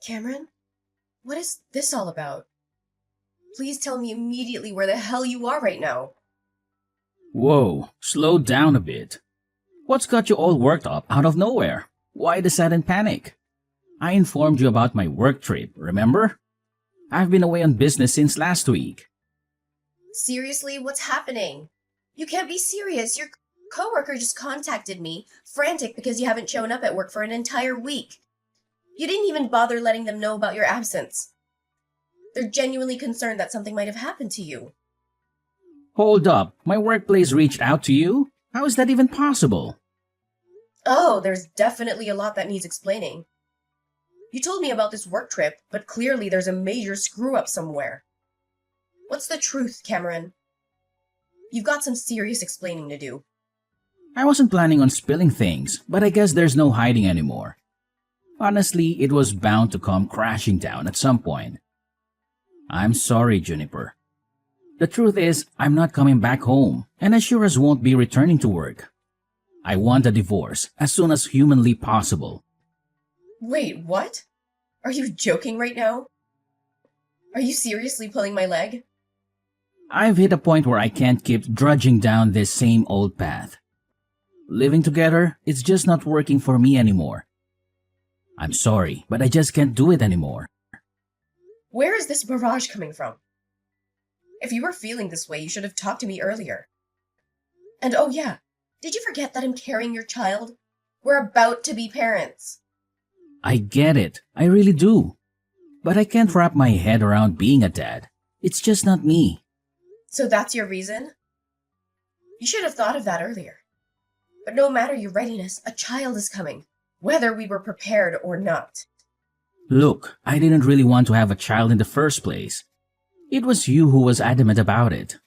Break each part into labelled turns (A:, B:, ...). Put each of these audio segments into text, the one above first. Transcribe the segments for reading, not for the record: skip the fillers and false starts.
A: Cameron, what is this all about? Please tell me immediately where the hell you are right now.
B: Whoa, slow down a bit. What's got you all worked up out of nowhere? Why the sudden panic? I informed you about my work trip, remember? I've been away on business since last week.
A: Seriously, what's happening? You can't be serious. Your coworker just contacted me, frantic because you haven't shown up at work for an entire week. You didn't even bother letting them know about your absence. They're genuinely concerned that something might have happened to you.
B: Hold up, my workplace reached out to you? How is that even possible?
A: Oh, there's definitely a lot that needs explaining. You told me about this work trip, but clearly there's a major screw-up somewhere. What's the truth, Cameron? You've got some serious explaining to do.
B: I wasn't planning on spilling things, but I guess there's no hiding anymore. Honestly, it was bound to come crashing down at some point. I'm sorry, Juniper. The truth is, I'm not coming back home, and I sure as won't be returning to work. I want a divorce as soon as humanly possible.
A: Wait, what? Are you joking right now? Are you seriously pulling my leg?
B: I've hit a point where I can't keep drudging down this same old path. Living together, it's just not working for me anymore. I'm sorry, but I just can't do it anymore.
A: Where is this barrage coming from? If you were feeling this way, you should have talked to me earlier. And oh yeah, did you forget that I'm carrying your child? We're about to be parents.
B: I get it, I really do. But I can't wrap my head around being a dad. It's just not me.
A: So that's your reason? You should have thought of that earlier. But no matter your readiness, a child is coming, whether we were prepared or not.
B: Look, I didn't really want to have a child in the first place. It was you who was adamant about it.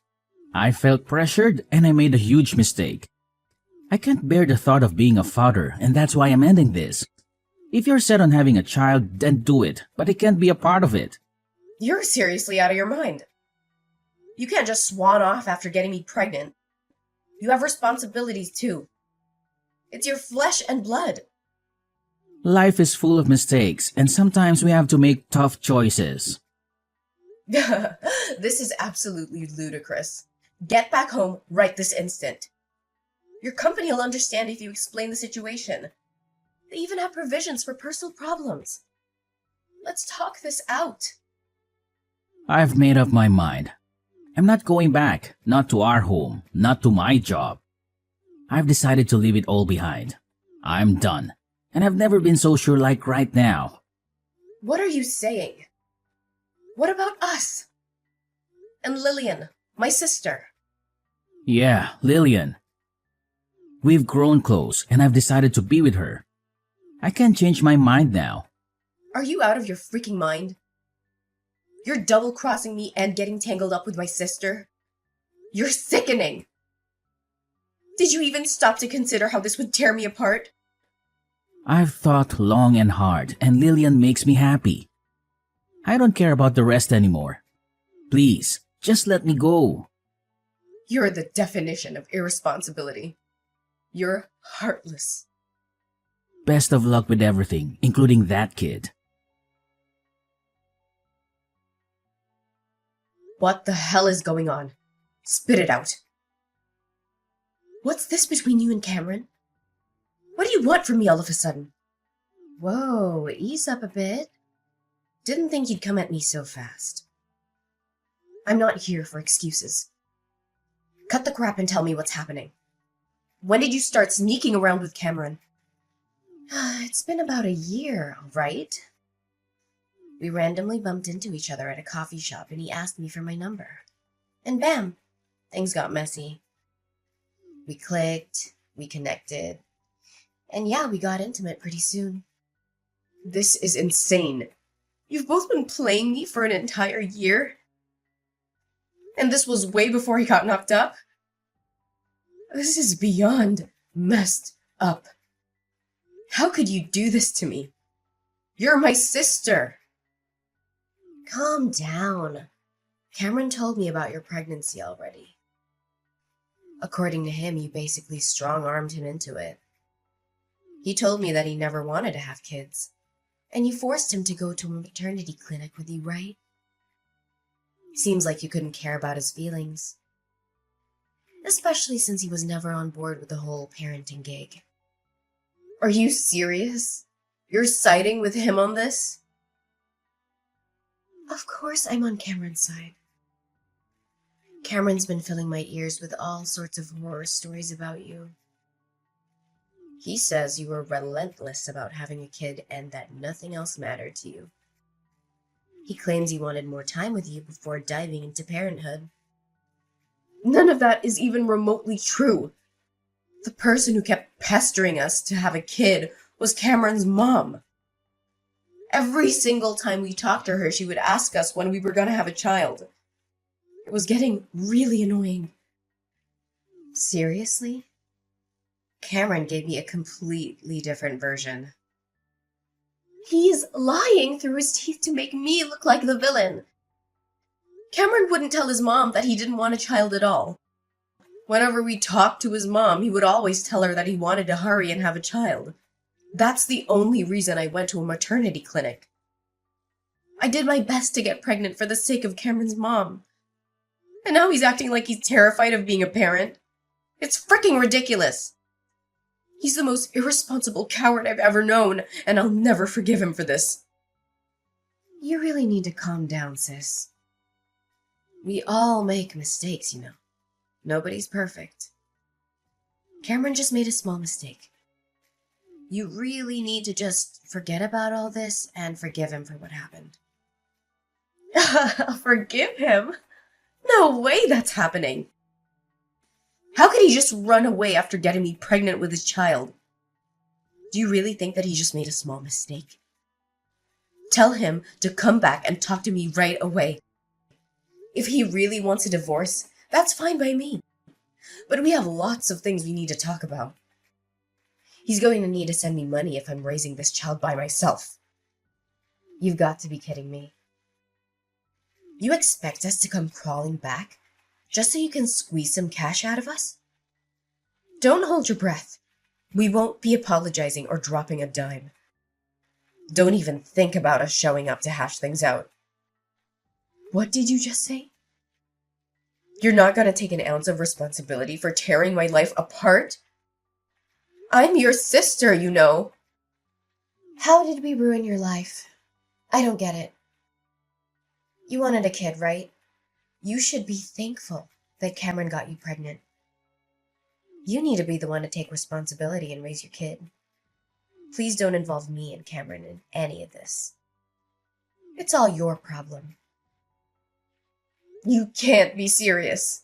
B: I felt pressured and I made a huge mistake. I can't bear the thought of being a father, and that's why I'm ending this. If you're set on having a child, then do it, but I can't be a part of it.
A: You're seriously out of your mind. You can't just swan off after getting me pregnant. You have responsibilities too. It's your flesh and blood.
B: Life is full of mistakes, and sometimes we have to make tough choices.
A: This is absolutely ludicrous. Get back home right this instant. Your company will understand if you explain the situation. They even have provisions for personal problems. Let's talk this out.
B: I've made up my mind. I'm not going back, not to our home, not to my job. I've decided to leave it all behind. I'm done, and I've never been so sure like right now.
A: What are you saying? What about us? And Lillian, my sister.
B: Yeah, Lillian. We've grown close, and I've decided to be with her. I can't change my mind now.
A: Are you out of your freaking mind? You're double-crossing me and getting tangled up with my sister? You're sickening! Did you even stop to consider how this would tear me apart?
B: I've thought long and hard, and Lillian makes me happy. I don't care about the rest anymore. Please, just let me go.
A: You're the definition of irresponsibility. You're heartless.
B: Best of luck with everything, including that kid.
A: What the hell is going on? Spit it out. What's this between you and Cameron? What do you want from me all of a sudden? Whoa, ease up a bit. Didn't think you'd come at me so fast. I'm not here for excuses. Cut the crap and tell me what's happening. When did you start sneaking around with Cameron? It's been about a year, all right? We randomly bumped into each other at a coffee shop and he asked me for my number. And bam, things got messy. We clicked, we connected, and yeah, we got intimate pretty soon. This is insane. You've both been playing me for an entire year? And this was way before he got knocked up? This is beyond messed up. How could you do this to me? You're my sister. Calm down. Cameron told me about your pregnancy already. According to him, you basically strong-armed him into it. He told me that he never wanted to have kids, And you forced him to go to a maternity clinic with you, right? Seems like you couldn't care about his feelings. Especially since he was never on board with the whole parenting gig. Are you serious? You're siding with him on this? Of course I'm on Cameron's side. Cameron's been filling my ears with all sorts of horror stories about you. He says you were relentless about having a kid and that nothing else mattered to you. He claims he wanted more time with you before diving into parenthood. None of that is even remotely true. The person who kept pestering us to have a kid was Cameron's mom. Every single time we talked to her, she would ask us when we were going to have a child. It was getting really annoying. Seriously? Cameron gave me a completely different version. He's lying through his teeth to make me look like the villain. Cameron wouldn't tell his mom that he didn't want a child at all. Whenever we talked to his mom, he would always tell her that he wanted to hurry and have a child. That's the only reason I went to a maternity clinic. I did my best to get pregnant for the sake of Cameron's mom. And now he's acting like he's terrified of being a parent. It's freaking ridiculous. He's the most irresponsible coward I've ever known, and I'll never forgive him for this. You really need to calm down, sis. We all make mistakes, you know. Nobody's perfect. Cameron just made a small mistake. You really need to just forget about all this and forgive him for what happened. Forgive him? No way that's happening. How could he just run away after getting me pregnant with his child? Do you really think that he just made a small mistake? Tell him to come back and talk to me right away. If he really wants a divorce, that's fine by me. But we have lots of things we need to talk about. He's going to need to send me money if I'm raising this child by myself. You've got to be kidding me. You expect us to come crawling back just so you can squeeze some cash out of us? Don't hold your breath. We won't be apologizing or dropping a dime. Don't even think about us showing up to hash things out. What did you just say? You're not going to take an ounce of responsibility for tearing my life apart? I'm your sister, you know. How did we ruin your life? I don't get it. You wanted a kid, right? You should be thankful that Cameron got you pregnant. You need to be the one to take responsibility and raise your kid. Please don't involve me and Cameron in any of this. It's all your problem. You can't be serious.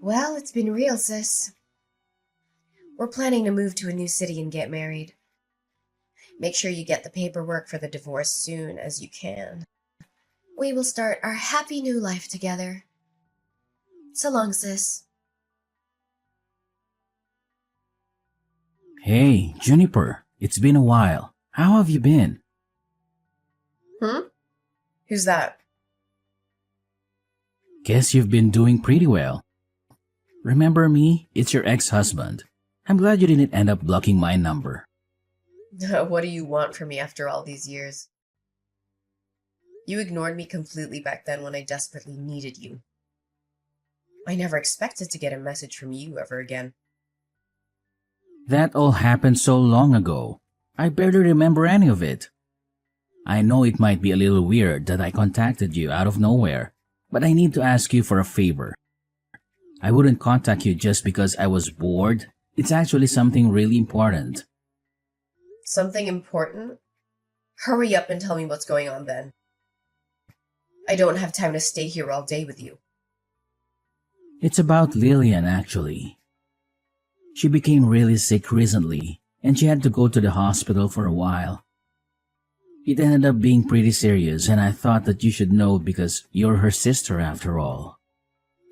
A: Well, it's been real, sis. We're planning to move to a new city and get married. Make sure you get the paperwork for the divorce soon as you can. We will start our happy new life together. So long, sis.
B: Hey, Juniper, it's been a while. How have you been?
A: Who's that?
B: Guess you've been doing pretty well. Remember me? It's your ex-husband. I'm glad you didn't end up blocking my number.
A: What do you want from me after all these years? You ignored me completely back then when I desperately needed you. I never expected to get a message from you ever again.
B: That all happened so long ago. I barely remember any of it. I know it might be a little weird that I contacted you out of nowhere, but I need to ask you for a favor. I wouldn't contact you just because I was bored. It's actually something really important.
A: Something important? Hurry up and tell me what's going on then. I don't have time to stay here all day with you.
B: It's about Lillian, actually. She became really sick recently, and she had to go to the hospital for a while. It ended up being pretty serious, and I thought that you should know because you're her sister after all.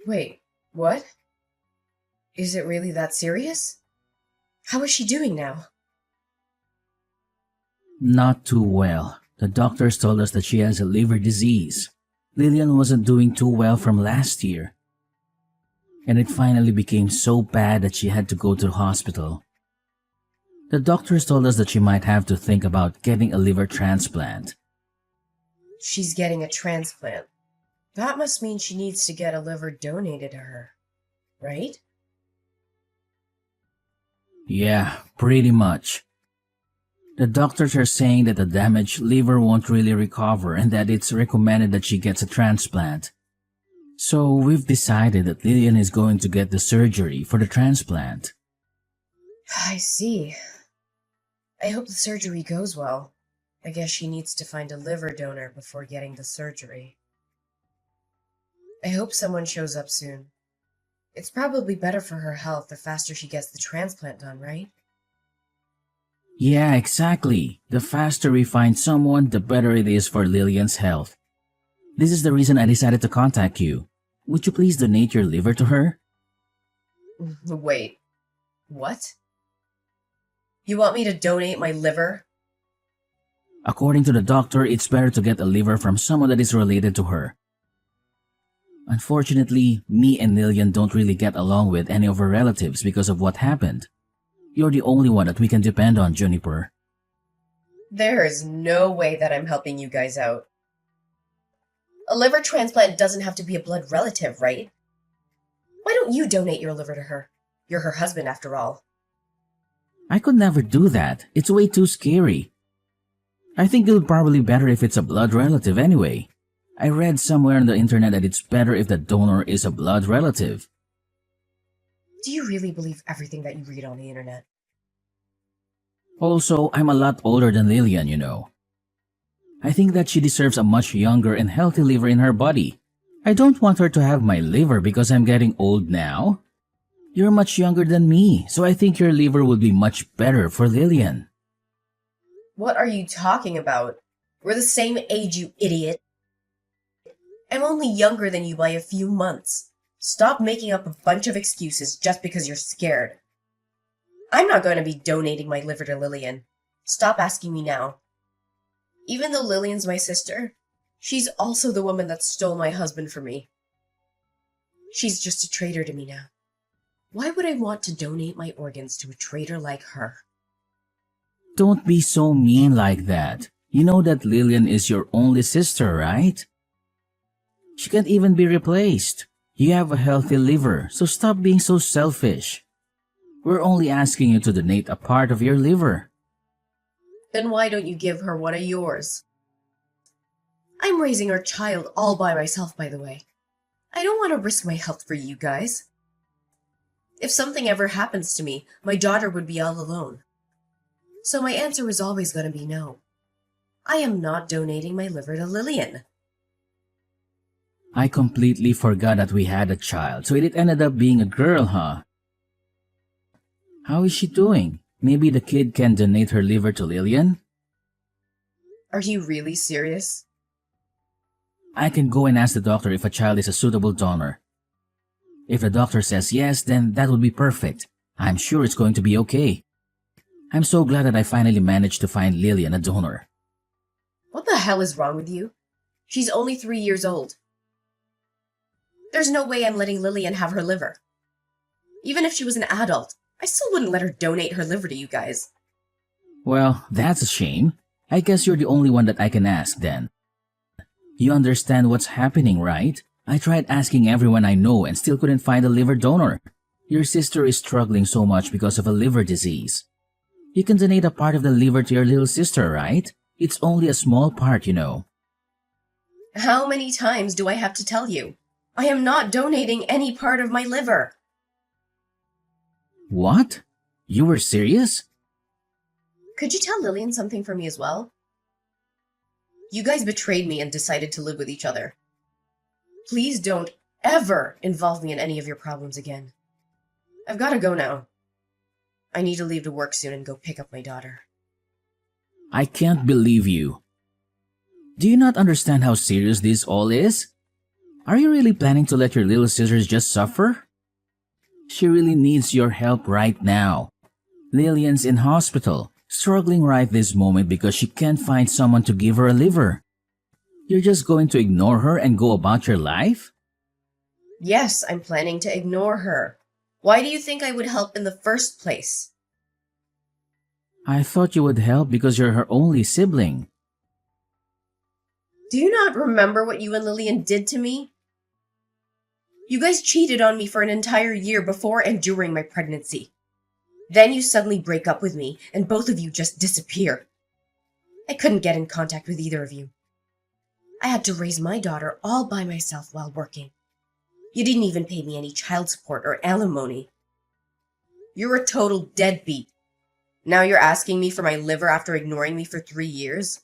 A: Wait, what? Is it really that serious? How is she doing now?
B: Not too well. The doctors told us that she has a liver disease. Lillian wasn't doing too well from last year. And it finally became so bad that she had to go to the hospital. The doctors told us that she might have to think about getting a liver transplant.
A: She's getting a transplant. That must mean she needs to get a liver donated to her, right?
B: Yeah, pretty much. The doctors are saying that the damaged liver won't really recover and that it's recommended that she gets a transplant. So we've decided that Lillian is going to get the surgery for the transplant.
A: I see. I hope the surgery goes well. I guess she needs to find a liver donor before getting the surgery. I hope someone shows up soon. It's probably better for her health the faster she gets the transplant done, right?
B: Yeah, exactly. The faster we find someone, the better it is for Lillian's health. This is the reason I decided to contact you. Would you please donate your liver to her?
A: Wait, what? You want me to donate my liver?
B: According to the doctor, it's better to get a liver from someone that is related to her. Unfortunately, me and Lillian don't really get along with any of her relatives because of what happened. You're the only one that we can depend on, Juniper.
A: There is no way that I'm helping you guys out. A liver transplant doesn't have to be a blood relative, right? Why don't you donate your liver to her? You're her husband, after all.
B: I could never do that. It's way too scary. I think it would probably be better if it's a blood relative anyway. I read somewhere on the internet that it's better if the donor is a blood relative.
A: Do you really believe everything that you read on the internet?
B: Also, I'm a lot older than Lillian, you know. I think that she deserves a much younger and healthy liver in her body. I don't want her to have my liver because I'm getting old now. You're much younger than me, so I think your liver would be much better for Lillian.
A: What are you talking about? We're the same age, you idiot. I'm only younger than you by a few months. Stop making up a bunch of excuses just because you're scared. I'm not going to be donating my liver to Lillian. Stop asking me now. Even though Lillian's my sister, she's also the woman that stole my husband from me. She's just a traitor to me now. Why would I want to donate my organs to a traitor like her?
B: Don't be so mean like that. You know that Lillian is your only sister, right? She can't even be replaced. You have a healthy liver, so stop being so selfish. We're only asking you to donate a part of your liver.
A: Then why don't you give her one of yours? I'm raising our child all by myself, by the way. I don't want to risk my health for you guys. If something ever happens to me, my daughter would be all alone. So my answer is always going to be no. I am not donating my liver to Lillian.
B: I completely forgot that we had a child, so it ended up being a girl, huh? How is she doing? Maybe the kid can donate her liver to Lillian?
A: Are you really serious?
B: I can go and ask the doctor if a child is a suitable donor. If the doctor says yes, then that would be perfect. I'm sure it's going to be okay. I'm so glad that I finally managed to find Lillian a donor.
A: What the hell is wrong with you? She's only 3 years old. There's no way I'm letting Lillian have her liver. Even if she was an adult, I still wouldn't let her donate her liver to you guys.
B: Well, that's a shame. I guess you're the only one that I can ask then. You understand what's happening, right? I tried asking everyone I know and still couldn't find a liver donor. Your sister is struggling so much because of a liver disease. You can donate a part of the liver to your little sister, right? It's only a small part, you know.
A: How many times do I have to tell you? I am not donating any part of my liver.
B: What? You were serious?
A: Could you tell Lillian something for me as well? You guys betrayed me and decided to live with each other. Please don't ever involve me in any of your problems again. I've got to go now. I need to leave to work soon and go pick up my daughter.
B: I can't believe you. Do you not understand how serious this all is? Are you really planning to let your little sisters just suffer? She really needs your help right now. Lillian's in hospital, struggling right this moment because she can't find someone to give her a liver. You're just going to ignore her and go about your life?
A: Yes, I'm planning to ignore her. Why do you think I would help in the first place?
B: I thought you would help because you're her only sibling.
A: Do you not remember what you and Lillian did to me? You guys cheated on me for an entire year before and during my pregnancy. Then you suddenly break up with me, and both of you just disappear. I couldn't get in contact with either of you. I had to raise my daughter all by myself while working. You didn't even pay me any child support or alimony. You're a total deadbeat. Now you're asking me for my liver after ignoring me for 3 years?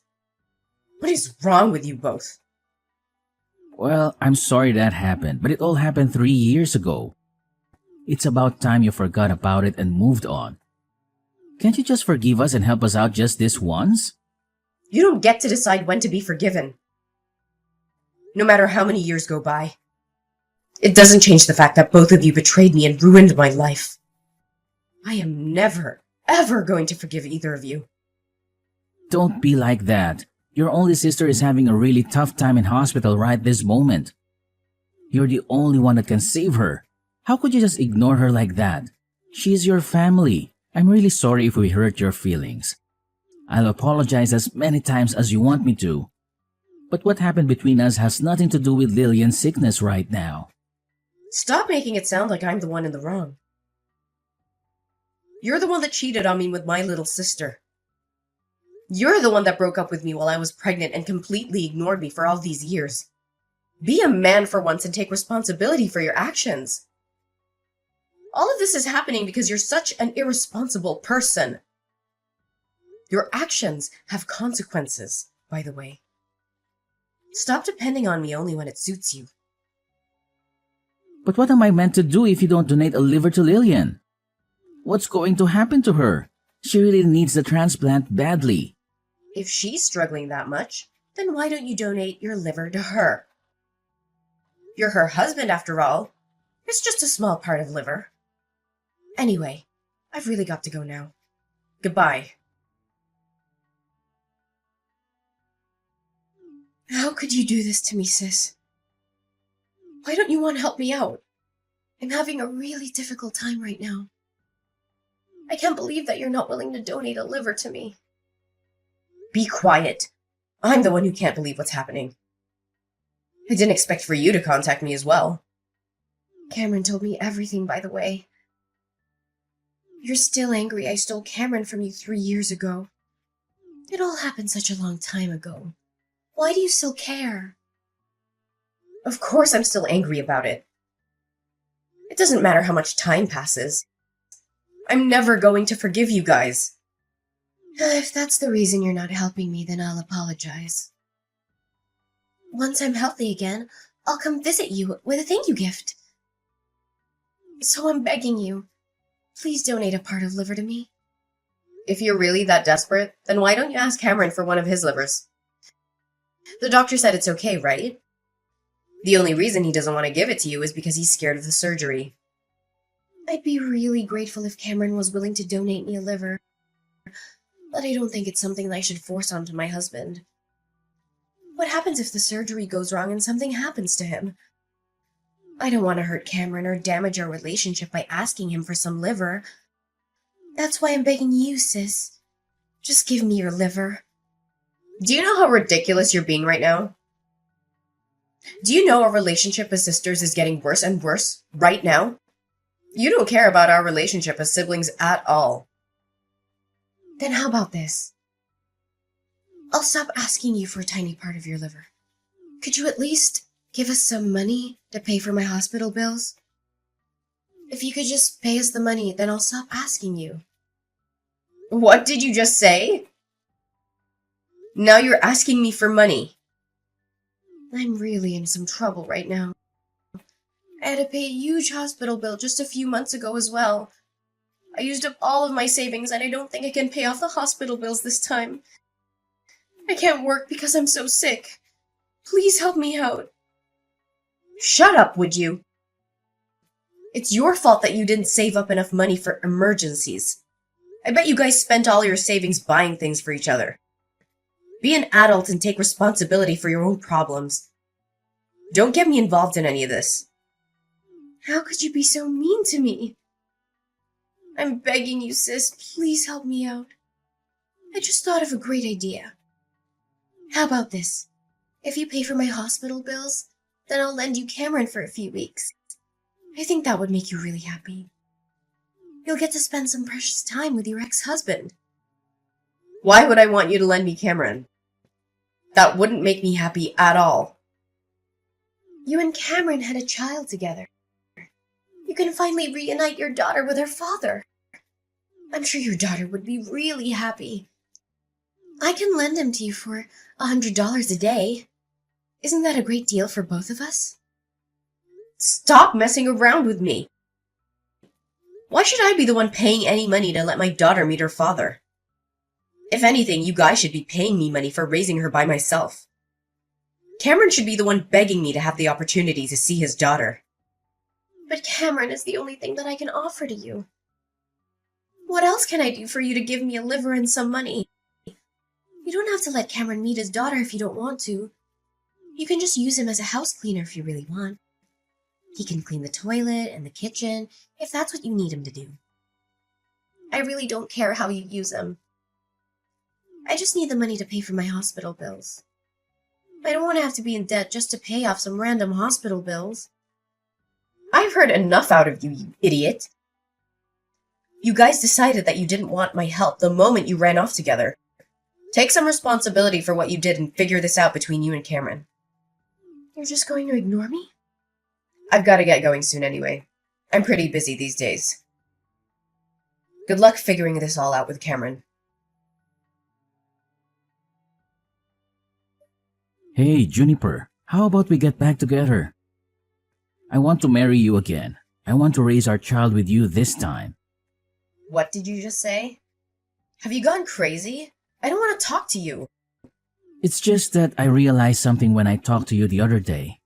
A: What is wrong with you both?
B: Well, I'm sorry that happened, but it all happened 3 years ago. It's about time you forgot about it and moved on. Can't you just forgive us and help us out just this once?
A: You don't get to decide when to be forgiven. No matter how many years go by. It doesn't change the fact that both of you betrayed me and ruined my life. I am never, ever going to forgive either of you.
B: Don't be like that. Your only sister is having a really tough time in hospital right this moment. You're the only one that can save her. How could you just ignore her like that? She's your family. I'm really sorry if we hurt your feelings. I'll apologize as many times as you want me to. But what happened between us has nothing to do with Lillian's sickness right now.
A: Stop making it sound like I'm the one in the wrong. You're the one that cheated on me with my little sister. You're the one that broke up with me while I was pregnant and completely ignored me for all these years. Be a man for once and take responsibility for your actions. All of this is happening because you're such an irresponsible person. Your actions have consequences, by the way. Stop depending on me only when it suits you.
B: But what am I meant to do if you don't donate a liver to Lillian? What's going to happen to her? She really needs the transplant badly.
A: If she's struggling that much, then why don't you donate your liver to her? You're her husband, after all. It's just a small part of liver. Anyway, I've really got to go now. Goodbye. How could you do this to me, sis? Why don't you want to help me out? I'm having a really difficult time right now. I can't believe that you're not willing to donate a liver to me. Be quiet. I'm the one who can't believe what's happening. I didn't expect for you to contact me as well. Cameron told me everything, by the way. You're still angry I stole Cameron from you 3 years ago. It all happened such a long time ago. Why do you still care? Of course I'm still angry about it. It doesn't matter how much time passes. I'm never going to forgive you guys. If that's the reason you're not helping me, then I'll apologize. Once I'm healthy again, I'll come visit you with a thank you gift. So I'm begging you, please donate a part of liver to me. If you're really that desperate, then why don't you ask Cameron for one of his livers? The doctor said it's okay, right? The only reason he doesn't want to give it to you is because he's scared of the surgery. I'd be really grateful if Cameron was willing to donate me a liver, but I don't think it's something I should force onto my husband. What happens if the surgery goes wrong and something happens to him? I don't want to hurt Cameron or damage our relationship by asking him for some liver. That's why I'm begging you, sis. Just give me your liver. Do you know how ridiculous you're being right now? Do you know our relationship as sisters is getting worse and worse right now? You don't care about our relationship as siblings at all. Then how about this? I'll stop asking you for a tiny part of your liver. Could you at least give us some money to pay for my hospital bills? If you could just pay us the money, then I'll stop asking you. What did you just say? Now you're asking me for money. I'm really in some trouble right now. I had to pay a huge hospital bill just a few months ago as well. I used up all of my savings and I don't think I can pay off the hospital bills this time. I can't work because I'm so sick. Please help me out. Shut up, would you? It's your fault that you didn't save up enough money for emergencies. I bet you guys spent all your savings buying things for each other. Be an adult and take responsibility for your own problems. Don't get me involved in any of this. How could you be so mean to me? I'm begging you, sis, please help me out. I just thought of a great idea. How about this? If you pay for my hospital bills, then I'll lend you Cameron for a few weeks. I think that would make you really happy. You'll get to spend some precious time with your ex-husband. Why would I want you to lend me Cameron? That wouldn't make me happy at all. You and Cameron had a child together. You can finally reunite your daughter with her father. I'm sure your daughter would be really happy. I can lend him to you for $100 a day. Isn't that a great deal for both of us? Stop messing around with me. Why should I be the one paying any money to let my daughter meet her father? If anything, you guys should be paying me money for raising her by myself. Cameron should be the one begging me to have the opportunity to see his daughter. But Cameron is the only thing that I can offer to you. What else can I do for you to give me a liver and some money? You don't have to let Cameron meet his daughter if you don't want to. You can just use him as a house cleaner if you really want. He can clean the toilet and the kitchen if that's what you need him to do. I really don't care how you use him. I just need the money to pay for my hospital bills. I don't want to have to be in debt just to pay off some random hospital bills. I've heard enough out of you, you idiot. You guys decided that you didn't want my help the moment you ran off together. Take some responsibility for what you did and figure this out between you and Cameron. You're just going to ignore me? I've got to get going soon anyway. I'm pretty busy these days. Good luck figuring this all out with Cameron.
B: Hey, Juniper, how about we get back together? I want to marry you again. I want to raise our child with you this time.
A: What did you just say? Have you gone crazy? I don't want to talk to you.
B: It's just that I realized something when I talked to you the other day.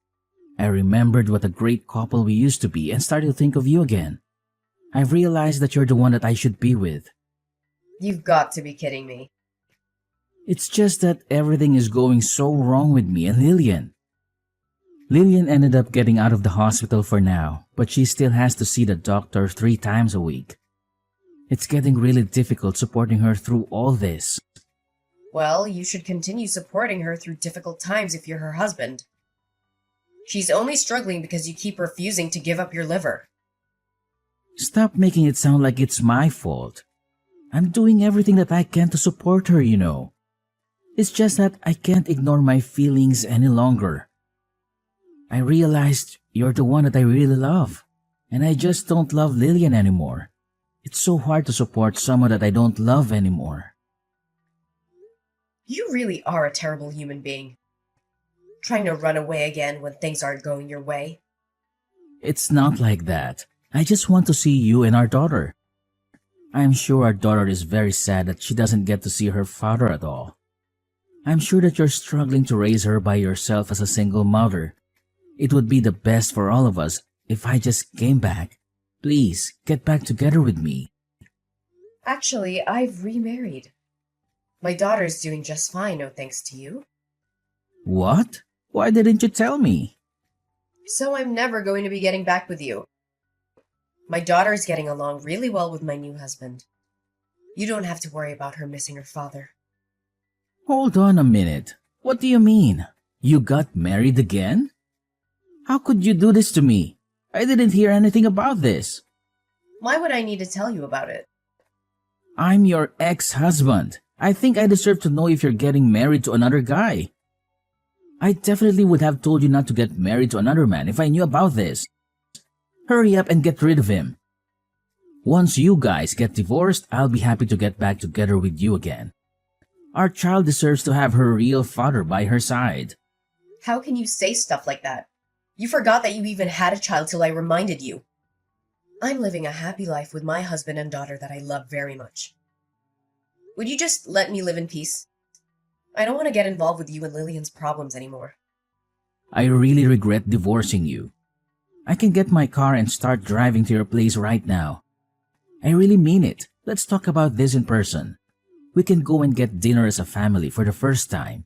B: I remembered what a great couple we used to be and started to think of you again. I've realized that you're the one that I should be with.
A: You've got to be kidding me.
B: It's just that everything is going so wrong with me and Lillian. Lillian ended up getting out of the hospital for now, but she still has to see the doctor 3 times a week. It's getting really difficult supporting her through all this.
A: Well, you should continue supporting her through difficult times if you're her husband. She's only struggling because you keep refusing to give up your liver.
B: Stop making it sound like it's my fault. I'm doing everything that I can to support her, you know. It's just that I can't ignore my feelings any longer. I realized you're the one that I really love, and I just don't love Lillian anymore. It's so hard to support someone that I don't love anymore.
A: You really are a terrible human being. Trying to run away again when things aren't going your way.
B: It's not like that. I just want to see you and our daughter. I'm sure our daughter is very sad that she doesn't get to see her father at all. I'm sure that you're struggling to raise her by yourself as a single mother. It would be the best for all of us if I just came back. Please, get back together with me.
A: Actually, I've remarried. My daughter's doing just fine, no thanks to you.
B: What? Why didn't you tell me?
A: So I'm never going to be getting back with you. My daughter's getting along really well with my new husband. You don't have to worry about her missing her father.
B: Hold on a minute. What do you mean? You got married again? How could you do this to me? I didn't hear anything about this.
A: Why would I need to tell you about it?
B: I'm your ex-husband. I think I deserve to know if you're getting married to another guy. I definitely would have told you not to get married to another man if I knew about this. Hurry up and get rid of him. Once you guys get divorced, I'll be happy to get back together with you again. Our child deserves to have her real father by her side.
A: How can you say stuff like that? You forgot that you even had a child till I reminded you. I'm living a happy life with my husband and daughter that I love very much. Would you just let me live in peace? I don't want to get involved with you and Lillian's problems anymore.
B: I really regret divorcing you. I can get my car and start driving to your place right now. I really mean it. Let's talk about this in person. We can go and get dinner as a family for the first time.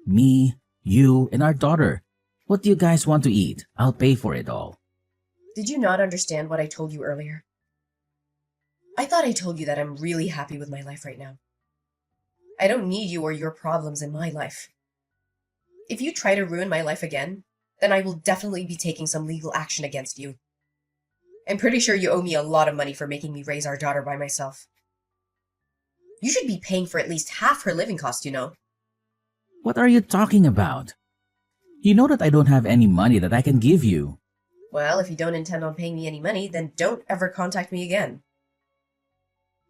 B: Me, you, and our daughter. What do you guys want to eat? I'll pay for it all.
A: Did you not understand what I told you earlier? I thought I told you that I'm really happy with my life right now. I don't need you or your problems in my life. If you try to ruin my life again, then I will definitely be taking some legal action against you. I'm pretty sure you owe me a lot of money for making me raise our daughter by myself. You should be paying for at least half her living cost, you know.
B: What are you talking about? You know that I don't have any money that I can give you.
A: Well, if you don't intend on paying me any money, then don't ever contact me again.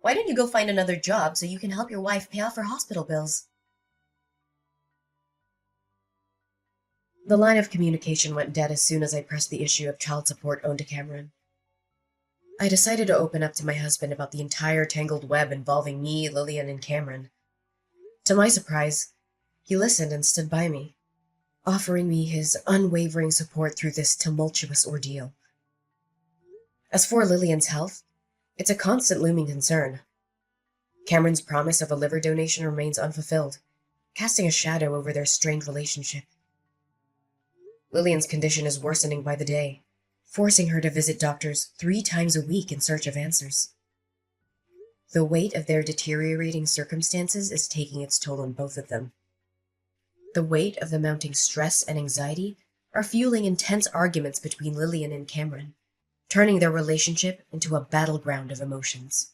A: Why don't you go find another job so you can help your wife pay off her hospital bills? The line of communication went dead as soon as I pressed the issue of child support owed to Cameron. I decided to open up to my husband about the entire tangled web involving me, Lillian, and Cameron. To my surprise, he listened and stood by me, offering me his unwavering support through this tumultuous ordeal. As for Lillian's health, it's a constant looming concern. Cameron's promise of a liver donation remains unfulfilled, casting a shadow over their strained relationship. Lillian's condition is worsening by the day, forcing her to visit doctors 3 times a week in search of answers. The weight of their deteriorating circumstances is taking its toll on both of them. The weight of the mounting stress and anxiety are fueling intense arguments between Lillian and Cameron, turning their relationship into a battleground of emotions.